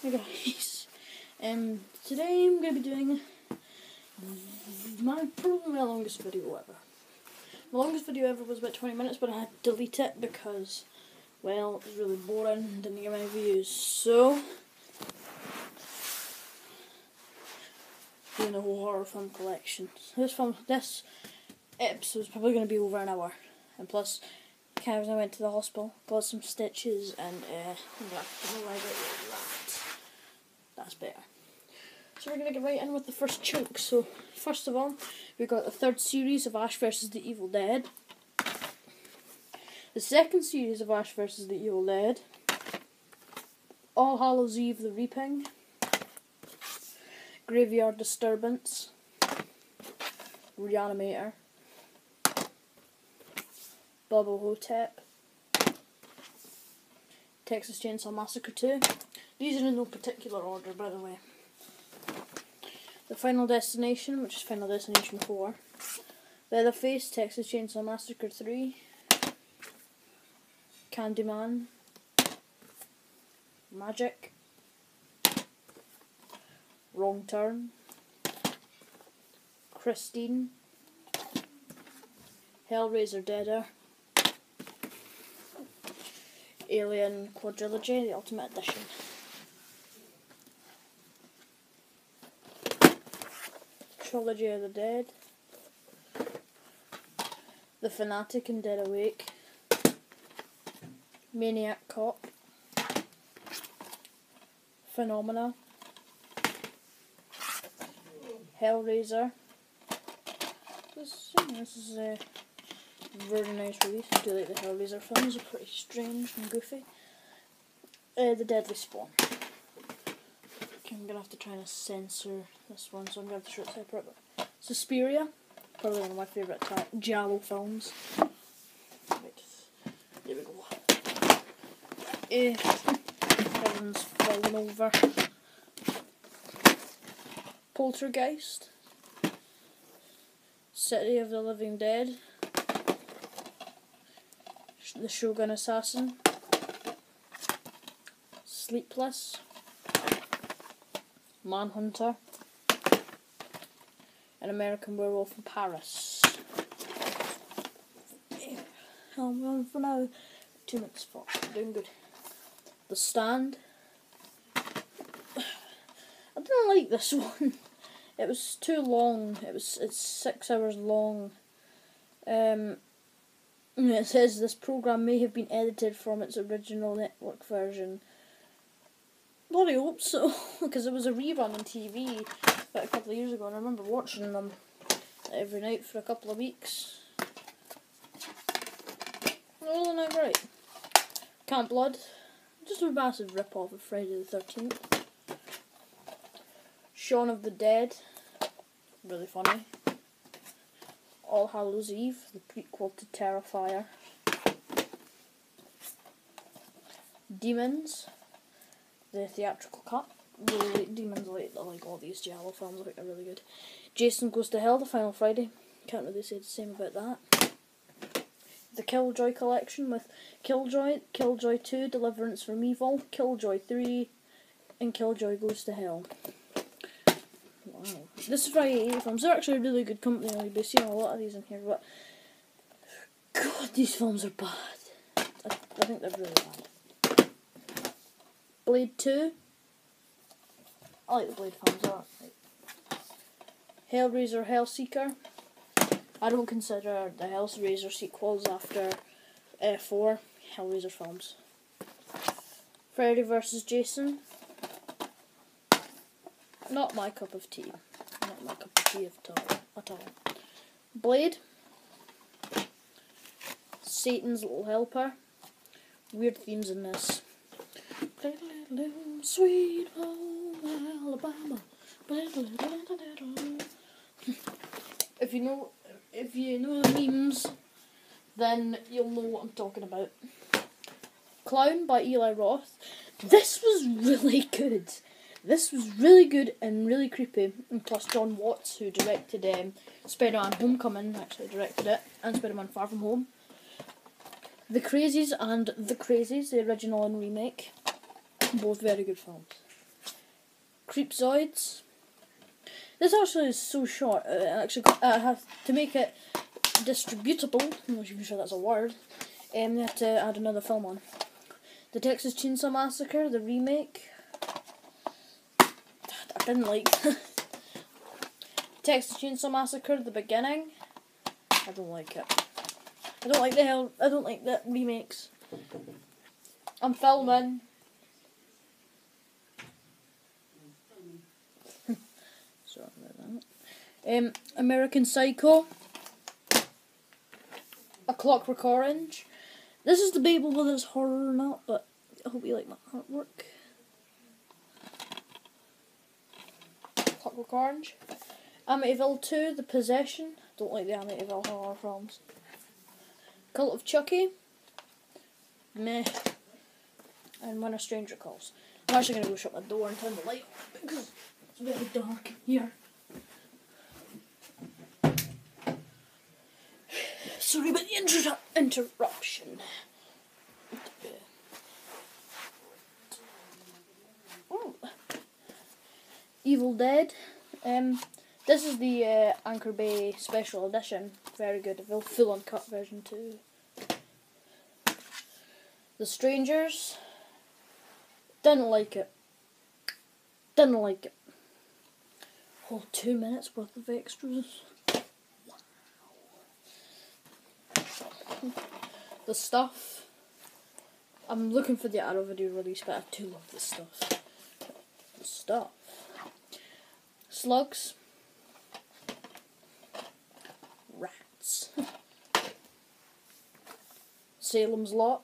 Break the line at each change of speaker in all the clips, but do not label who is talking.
Hey guys, today I'm going to be doing probably my longest video ever. My longest video ever was about 20 minutes, but I had to delete it because, well, it was really boring and didn't get many views. So, doing a whole horror film collection. This episode is probably going to be over an hour, and plus, I went to the hospital, got some stitches, and that's better. So we're going to get right in with the first chunk. So first of all, we've got the third series of Ash vs. the Evil Dead. The second series of Ash vs. the Evil Dead. All Hallows Eve the Reaping. Graveyard Disturbance. Reanimator. Bubble Hotep. Texas Chainsaw Massacre 2. These are in no particular order, by the way. The Final Destination, which is Final Destination 4. Leatherface, Texas Chainsaw Massacre 3. Candyman. Magic. Wrong Turn. Christine. Hellraiser Deader. Alien Quadrilogy, the Ultimate Edition. Trilogy of the Dead. The Fanatic and Dead Awake. Maniac Cop. Phenomena. Hellraiser. This is a very nice release. I do like the Hellraiser films, they're pretty strange and goofy. The Deadly Spawn. Okay, I'm going to have to try and censor this one, so I'm going to have to show it separate. But Suspiria, probably one of my favourite giallo films. Right, there we go. Everyone's fallen over. Poltergeist. City of the Living Dead. The Shogun Assassin. Sleepless. Manhunter. An American Werewolf in Paris. I'm going for now. 2 minutes for doing good. The Stand. I didn't like this one. It was too long. It's 6 hours long. It says this program may have been edited from its original network version. Bloody hope so, because it was a rerun on TV about a couple of years ago, and I remember watching them every night for a couple of weeks. Really not great. Camp Blood, just a massive rip-off of Friday the 13th. Shaun of the Dead, really funny. All Hallows Eve, the prequel to Terrifier. Demons, the theatrical cut. Really like Demons, I like all these giallo films, I think they're really good. Jason Goes to Hell, the Final Friday. Can't really say the same about that. The Killjoy collection with Killjoy, Killjoy 2, Deliverance from Evil, Killjoy 3, and Killjoy Goes to Hell. Wow. This is Friday 8 films. They're actually a really good company. I'll be seeing a lot of these in here, but God, these films are bad. I think they're really bad. Blade 2. I like the Blade films. Hellraiser Hellseeker. I don't consider the Hellraiser sequels after 4 Hellraiser films. Freddy vs. Jason. Not my cup of tea. Not my cup of tea at all. Blade. Satan's Little Helper. Weird themes in this. Sweet home Alabama. If you know the memes, then you'll know what I'm talking about. Clown by Eli Roth. This was really good. This was really good and really creepy, and plus John Watts, who directed Spider-Man Homecoming, actually directed it, and Spider-Man Far From Home. The Crazies and The Crazies, the original and remake, both very good films. Creepzoids. This actually is so short. I have to make it distributable. I'm not even sure that's a word. They had to add another film on. The Texas Chainsaw Massacre, the remake. I didn't like. Texas Chainsaw Massacre, the beginning. I don't like it. I don't like the remakes. I'm filming. Sorry about that. American Psycho. A Clockwork Orange. This is debatable whether it's horror or not, but I hope you like my artwork. Clockwork Orange. Amityville 2, The Possession. Don't like the Amityville horror films. Cult of Chucky. Meh. And When a Stranger Calls. I'm actually going to go shut my door and turn the light on because it's very dark in here. Sorry about the interruption. Ooh. Evil Dead. This is the Anchor Bay Special Edition. Very good. A full uncut version too. The Strangers. Didn't like it. Didn't like it. Oh, 2 minutes worth of extras. The Stuff. I'm looking for the Arrow video release, but I do love this stuff. The Stuff. Slugs. Rats. Salem's Lot.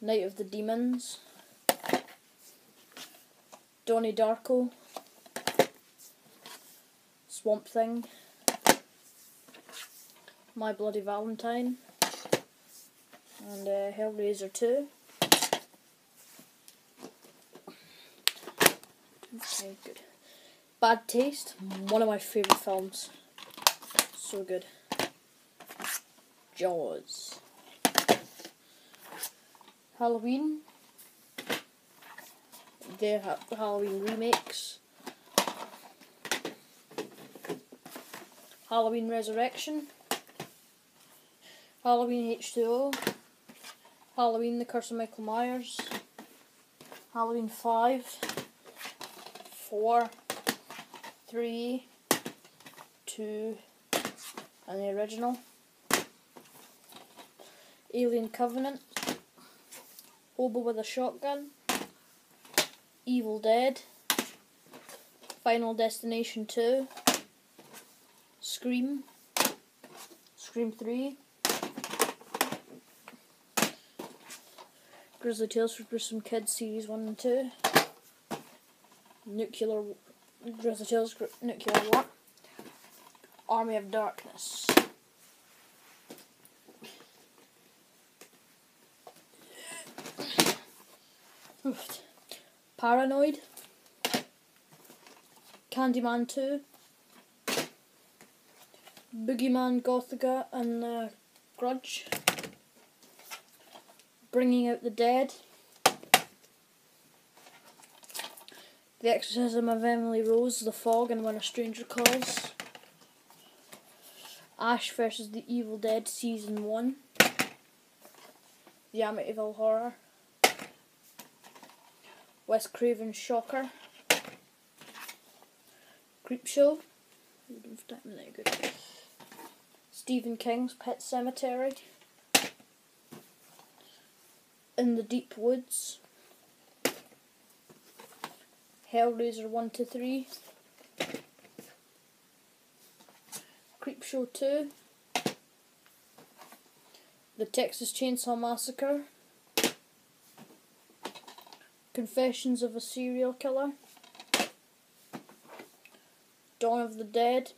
Night of the Demons. Donnie Darko. Swamp Thing. My Bloody Valentine. And Hellraiser 2. Okay, good. Bad Taste. One of my favourite films. So good. Jaws. Halloween. The Halloween remakes. Halloween Resurrection. Halloween H2O. Halloween The Curse of Michael Myers. Halloween 5. 4. 3. 2. And the original. Alien Covenant. Hobo with a Shotgun. Evil Dead. Final Destination 2. Scream. Scream 3. Grizzly Tales for Gruesome Kids Series 1 and 2. Grizzly Tales Nuclear War. Army of Darkness. Paranoid. Candyman 2. Boogeyman Gothica and Grudge. Bringing Out the Dead. The Exorcism of Emily Rose, The Fog, and When a Stranger Calls. Ash vs. the Evil Dead Season 1. The Amityville Horror. Wes Craven's Shocker. Creepshow. Stephen King's Pet Sematary. In the Deep Woods. Hellraiser 1 to 3. Creepshow 2. The Texas Chainsaw Massacre. Confessions of a Serial Killer. Dawn of the Dead.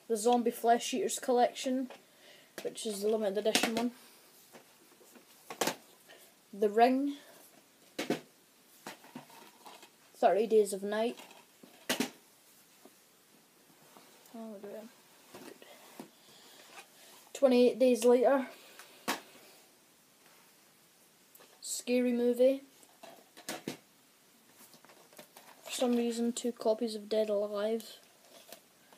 The Zombie Flesh Eaters Collection, which is the limited edition one. The Ring. 30 Days of Night. Oh, good. 28 Days Later. Scary Movie. For some reason, 2 copies of Dead Alive.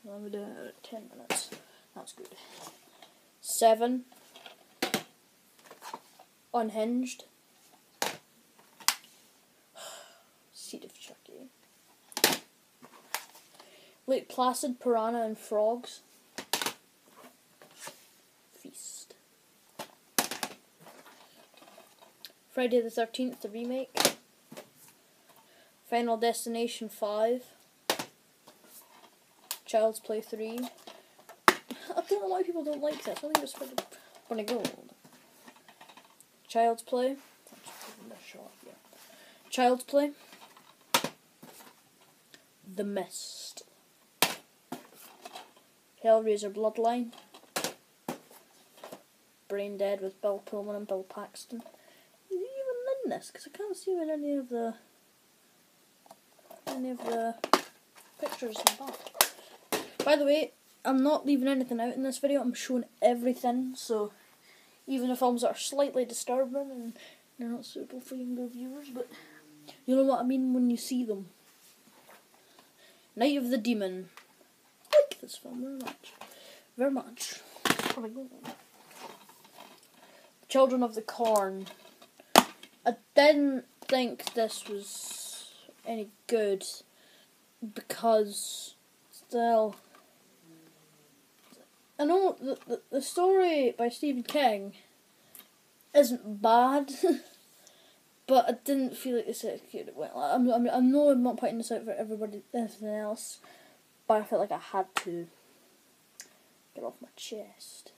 I'm going to do it at 10 minutes. That's good. 7. Unhinged. Seed of Chucky. Lake Placid, Piranha and Frogs. Feast. Friday the 13th, the remake. Final Destination 5. Child's Play 3. I don't know why people don't like this. I think it's for the gold. Child's Play. Child's Play. The Mist. Hellraiser Bloodline. Brain Dead with Bill Pullman and Bill Paxton. Is he even in this? Because I can't see him in any of the pictures in the back. By the way, I'm not leaving anything out in this video. I'm showing everything. So even the films that are slightly disturbing and they're not suitable for younger viewers, but you know what I mean when you see them. Night of the Demon. I like this film very much. Very much. Children of the Corn. I didn't think this was any good because still I know the story by Stephen King isn't bad, but I didn't feel like this executed it well. I know I'm not putting this out for everybody, everything else, but I felt like I had to get off my chest.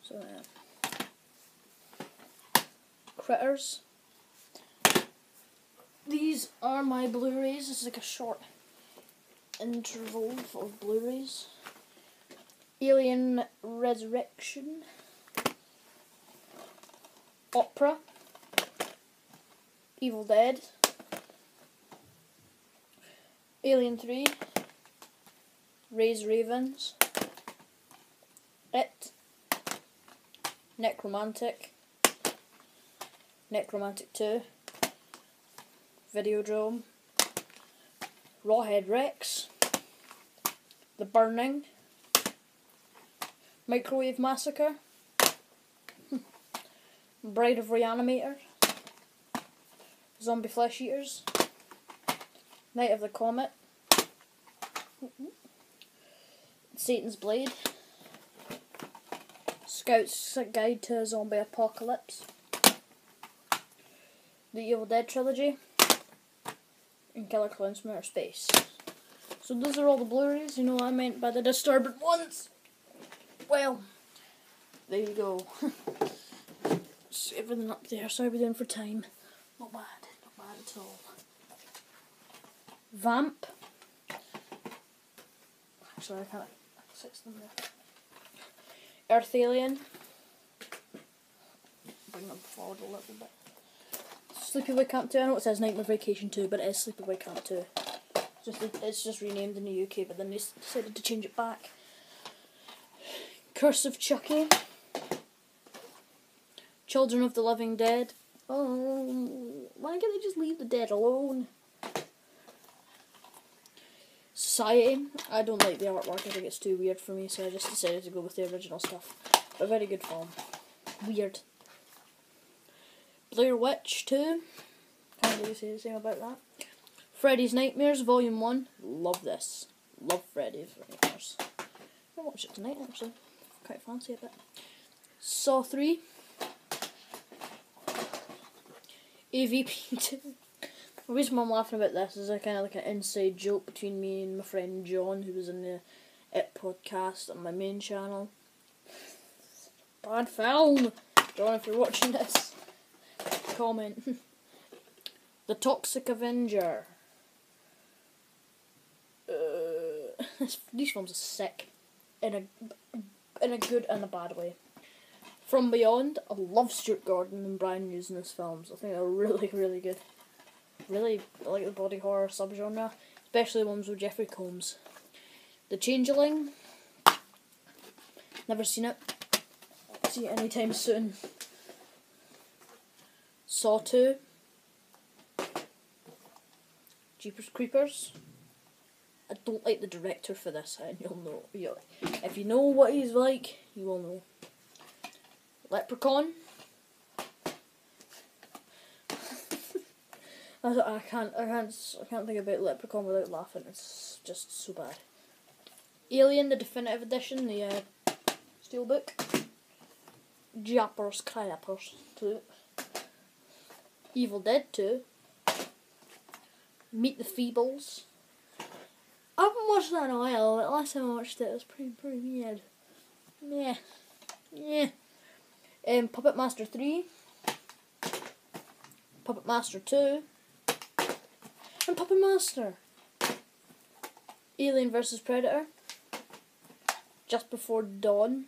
So yeah. Critters. These are my Blu-rays. This is like a short interval of Blu-rays. Alien Resurrection. Opera. Evil Dead. Alien 3. Raise Ravens. It. Necromantic. Necromantic 2. Videodrome. Rawhead Rex. The Burning. Microwave Massacre. Bride of Reanimator. Zombie Flesh Eaters. Night of the Comet. Satan's Blade. Scout's Guide to a Zombie Apocalypse. The Evil Dead Trilogy. And Killer Clowns from Outer Space. So those are all the Blu-rays. You know what I meant by the disturbing ones. Well, there you go. Just everything up there. Sorry we're doing for time. Not bad at all. Vamp. Actually, I can't access them there. Earth Alien. Bring them forward a little bit. Sleepaway Camp 2. I know it says Nightmare Vacation 2, but it is Sleepaway Camp 2. It's just renamed in the UK, but then they decided to change it back. Curse of Chucky. Children of the Living Dead. Oh, why can't they just leave the dead alone? Society. I don't like the artwork. I think it's too weird for me, so I just decided to go with the original stuff. But very good film. Weird. Blair Witch 2. Can't really say the same about that. Freddy's Nightmares Volume 1. Love this. Love Freddy's Nightmares. I'll watch it tonight actually. Quite fancy a bit. Saw 3. AVP 2. The reason why I'm laughing about this is a kind of like an inside joke between me and my friend John, who was in the It podcast on my main channel. Bad film! John, if you're watching this, comment. The Toxic Avenger. These films are sick. In a good and a bad way. From Beyond. I love Stuart Gordon and Brian Hughes in his films. I think they're really, really good. Really like the body horror subgenre, especially the ones with Jeffrey Combs. The Changeling. Never seen it. See it anytime soon. Saw 2, Jeepers Creepers. I don't like the director for this, and you'll know. If you know what he's like, you will know. Leprechaun. I can't think about Leprechaun without laughing. It's just so bad. Alien, the definitive edition, the steelbook. Jeepers Creepers 2. Evil Dead 2. Meet the Feebles. I haven't watched that in a while, but last time I watched it was pretty weird. Yeah. Puppet Master 3. Puppet Master 2. And Puppet Master. Alien vs Predator. Just Before Dawn.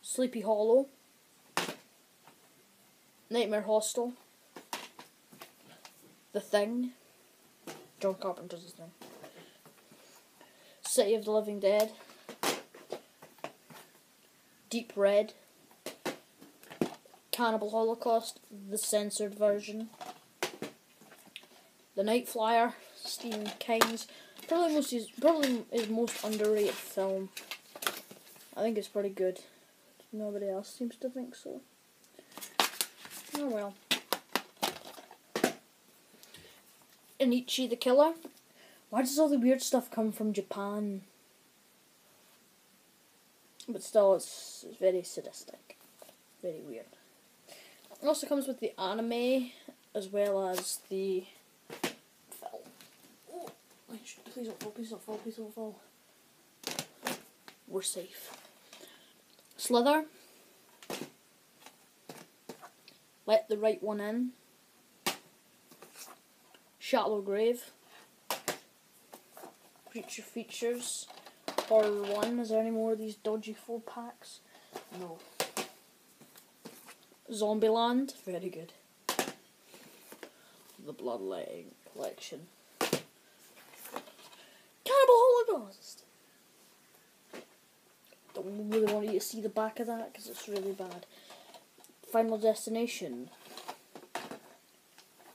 Sleepy Hollow. Nightmare Hostel. The Thing. John Carpenter's The Thing. City of the Living Dead. Deep Red. Cannibal Holocaust, the censored version. The Night Flyer, Stephen King's probably his most underrated film. I think it's pretty good. Nobody else seems to think so. Oh well. Enichi the Killer. Why does all the weird stuff come from Japan? But still, it's very sadistic. Very weird. It also comes with the anime as well as the film. Oh, please don't fall, please don't fall, please don't fall. We're safe. Slither. Let the Right One In. Shallow Grave. Creature Features. Horror 1. Is there any more of these dodgy 4-packs? No. Zombieland. Very good. The Bloodletting Collection. Cannibal Holocaust! Don't really want you to see the back of that because it's really bad. Final Destination.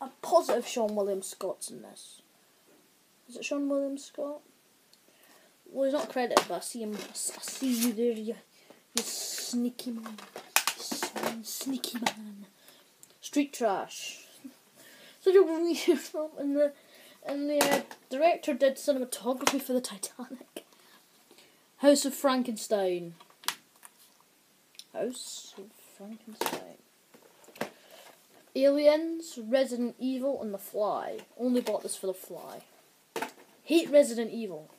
I'm positive Sean William Scott's in this. Is it Sean William Scott? Well, he's not credited, but I see him. I see you there, you sneaky man. Sneaky man. Street Trash. Such a weird film, and the director did cinematography for the Titanic. House of Frankenstein. House of Frankenstein. Aliens, Resident Evil, and The Fly. Only bought this for The Fly. Hate Resident Evil.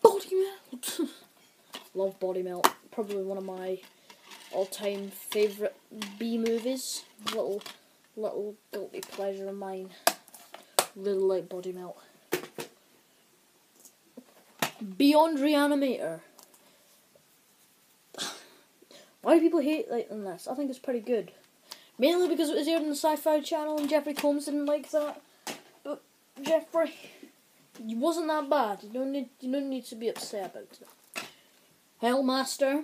Body Melt. Love Body Melt. Probably one of my all-time favourite B movies. Little guilty pleasure of mine. Really like Body Melt. Beyond Reanimator. Why do people hate this? I think it's pretty good. Mainly because it was aired on the Sci-Fi Channel and Jeffrey Combs didn't like that. But Jeffrey, it wasn't that bad. You don't need to be upset about it. Hellmaster.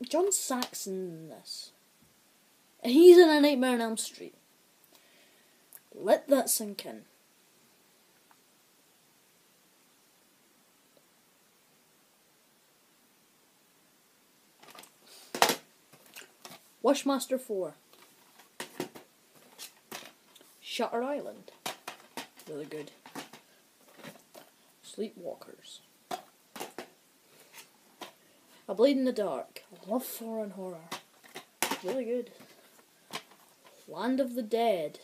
John Saxon in this. And he's in A Nightmare on Elm Street. Let that sink in. Wishmaster 4. Shutter Island. Really good. Sleepwalkers. A Blade in the Dark. I love foreign horror. Really good. Land of the Dead.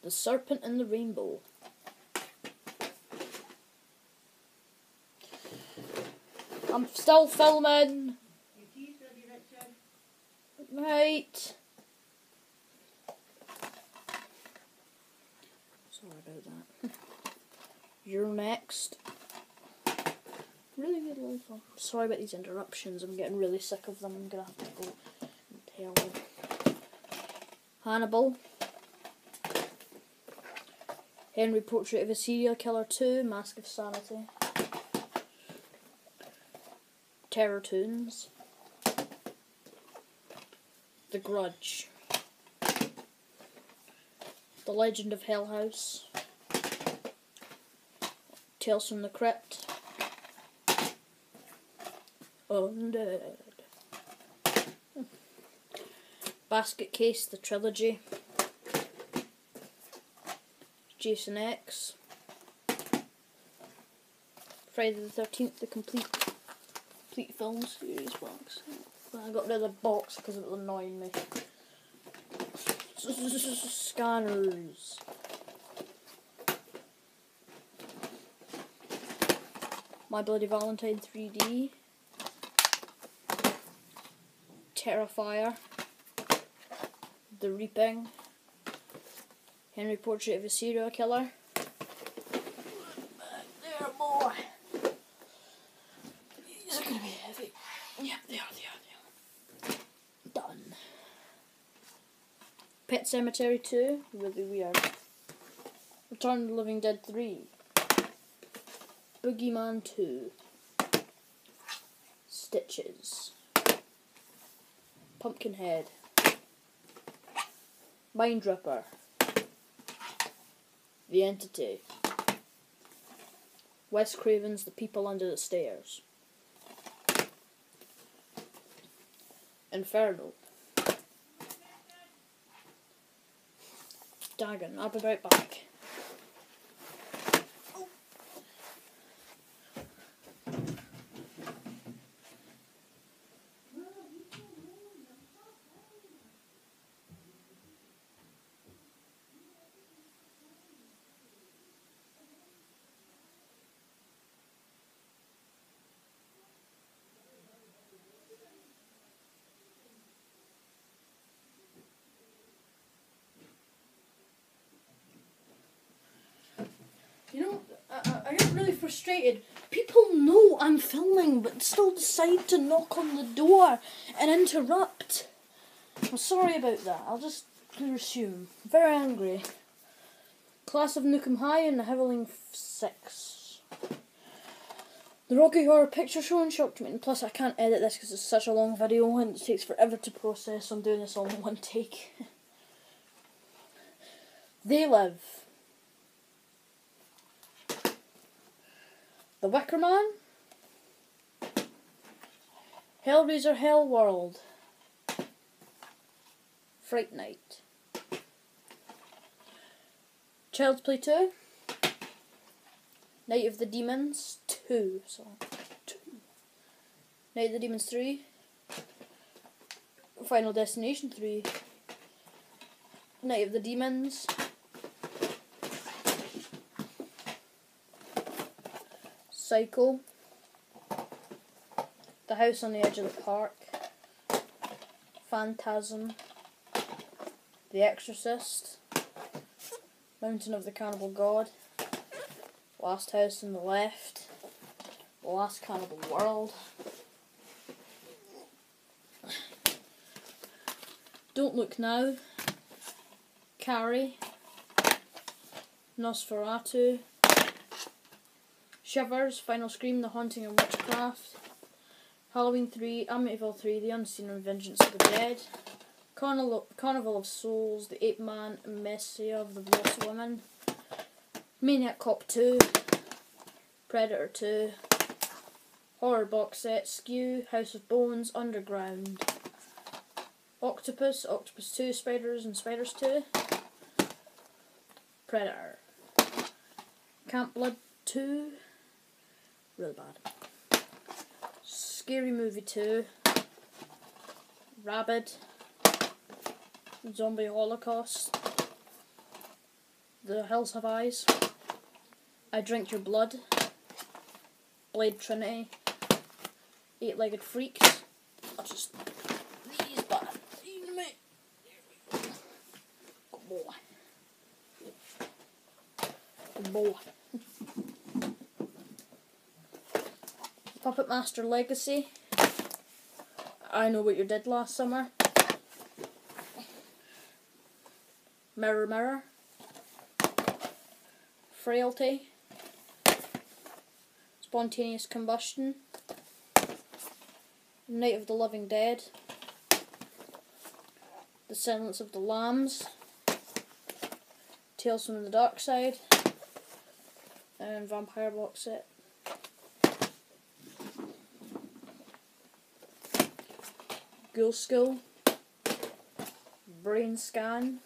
The Serpent and the Rainbow. I'm still filming. Right. Sorry about that. You're next. Really good little film. Sorry about these interruptions. I'm getting really sick of them. I'm gonna have to go and tell them. Hannibal. Henry Portrait of a Serial Killer 2. Mask of Sanity. Terror Toons, The Grudge, The Legend of Hell House, Tales from the Crypt, Undead, Basket Case, the trilogy, Jason X, Friday the 13th, the complete film series box. I got rid of the box because it was annoying me. Scanners. My Bloody Valentine 3D. Terrifier. The Reaping. Henry Portrait of a Serial Killer. There, boy. These are going to be heavy. Yep, they are. Done. Pet Cemetery 2, really weird. Return of the Living Dead 3. Boogeyman 2. Stitches. Pumpkinhead. Mind Ripper. The Entity. Wes Craven's The People Under the Stairs. Inferno. Dagon, I'll be right back. You know, I get really frustrated. People know I'm filming, but still decide to knock on the door and interrupt. I'm sorry about that. I'll just resume. Very angry. Class of Nukem High and the Howling 6. The Rocky Horror Picture Show and Shocked Me. And plus, I can't edit this because it's such a long video and it takes forever to process. So I'm doing this all in one take. They Live. The Wicker Man, Hellraiser Hell World, Fright Night, Child's Play 2, Night of the Demons 2, Night of the Demons 3, Final Destination 3, Night of the Demons, Psycho, The House on the Edge of the Park, Phantasm, The Exorcist, Mountain of the Cannibal God, Last House on the Left, The Last Cannibal World, Don't Look Now, Carrie, Nosferatu, Shivers, Final Scream, The Haunting of Witchcraft, Halloween 3, Amityville 3, The Unseen and Vengeance of the Dead, Carnival of Souls, The Ape Man, Messiah of the Lost Women, Maniac Cop 2, Predator 2, Horror Box Set, Skew, House of Bones, Underground, Octopus, Octopus 2, Spiders and Spiders 2, Predator, Camp Blood 2, really bad, Scary Movie 2, Rabid, Zombie Holocaust, The Hills Have Eyes, I Drink Your Blood, Blade Trinity, Eight-Legged Freaks, I'll just, these bad, good boy, good boy. Puppet Master Legacy, I Know What You Did Last Summer, Mirror Mirror, Frailty, Spontaneous Combustion, Night of the Living Dead, The Silence of the Lambs, Tales from the Dark Side, and Vampire box set. Ghoul School, Brain Scan,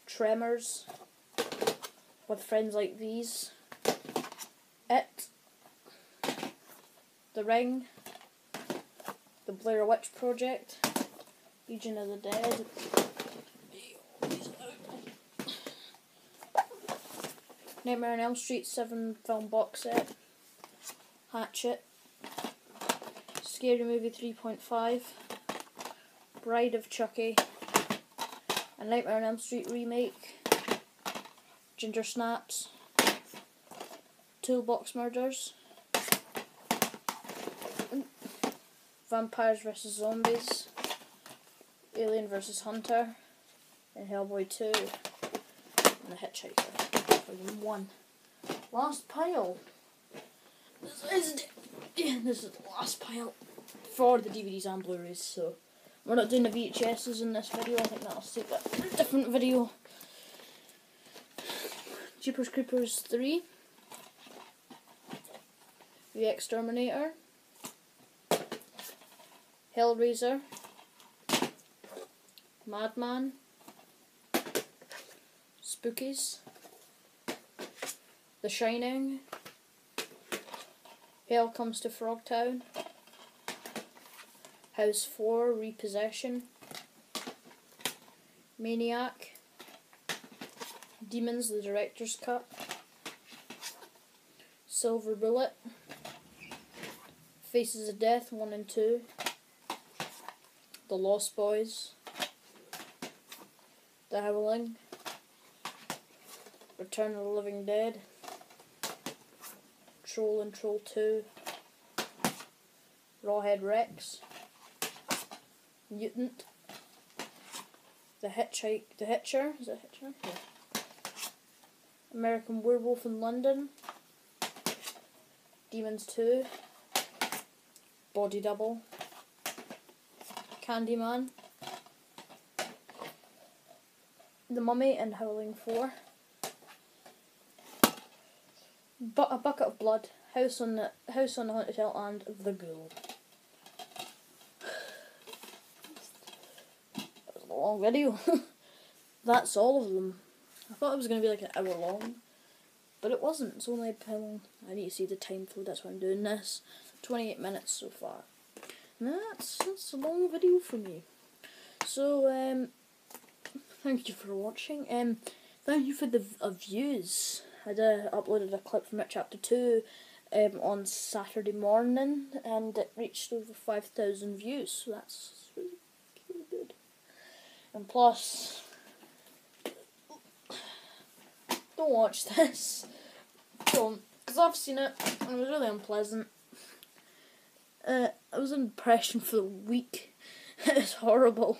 Tremors, With Friends Like These, It, The Ring, The Blair Witch Project, Legion of the Dead, Nightmare on Elm Street 7 film box set, Hatchet, Scary Movie 3.5, Bride of Chucky, a Nightmare on Elm Street remake, Ginger Snaps, Toolbox Murders, Vampires vs Zombies, Alien vs Hunter, and Hellboy 2, and The Hitchhiker. One. Last pile. This is the last pile for the DVDs and Blu-rays, so we're not doing the VHSs in this video. I think that'll suit a different video. Jeepers Creepers 3, The Exterminator, Hellraiser, Madman, Spookies, The Shining, Hell Comes to Frogtown, House 4 Repossession, Maniac, Demons the Director's Cut, Silver Bullet, Faces of Death 1 and 2, The Lost Boys, The Howling, Return of the Living Dead, Troll and Troll 2, Rawhead Rex, Mutant, The Hitcher, is it Hitcher? Yeah. American Werewolf in London, Demons 2, Body Double, Candyman, The Mummy and Howling 4, A Bucket of Blood, House on the Haunted Hill, and The Ghoul. That was a long video. That's all of them. I thought it was going to be like an hour long, but it wasn't. It's only how long. I need to see the time for that's why I'm doing this. 28 minutes so far. And that's a long video for me. So thank you for watching. Thank you for the views. I uploaded a clip from it, chapter 2, on Saturday morning, and it reached over 5,000 views, so that's really good. And plus, don't watch this. Don't, because I've seen it, and it was really unpleasant. It was an impression for the week. It's horrible.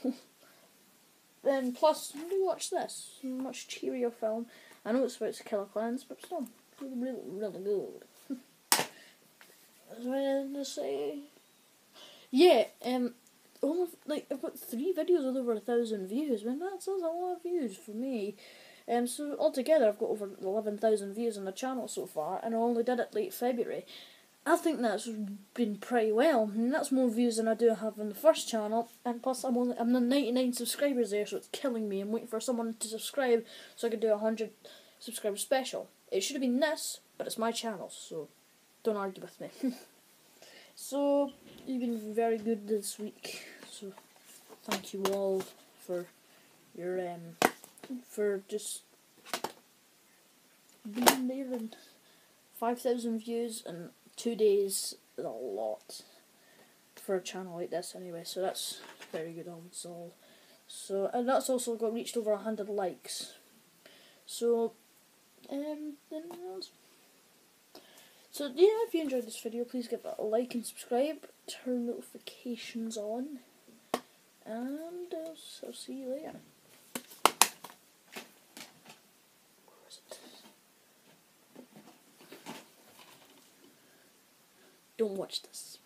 Then plus, do watch this. Much cheerier film. I know it's about to kill a cleanse, but still, really, really good. That's what I had to say. Yeah, I've got 3 videos with over 1,000 views. Man, that's a lot of views for me. So altogether, I've got over 11,000 views on the channel so far, and I only did it late February. I think that's been pretty well, and that's more views than I do have on the first channel, and plus I'm the 99 subscribers there, so it's killing me. I'm waiting for someone to subscribe so I can do a 100 subscriber special. It should have been this, but it's my channel, so don't argue with me. So, you've been very good this week, so thank you all for your, for just being there, and 5,000 views and 2 days is a lot for a channel like this anyway, so that's very good on us all. So, and that's also got reached over 100 likes. So, so yeah, if you enjoyed this video, please give it a like and subscribe, turn notifications on, and I'll see you later. Where is it? Don't watch this.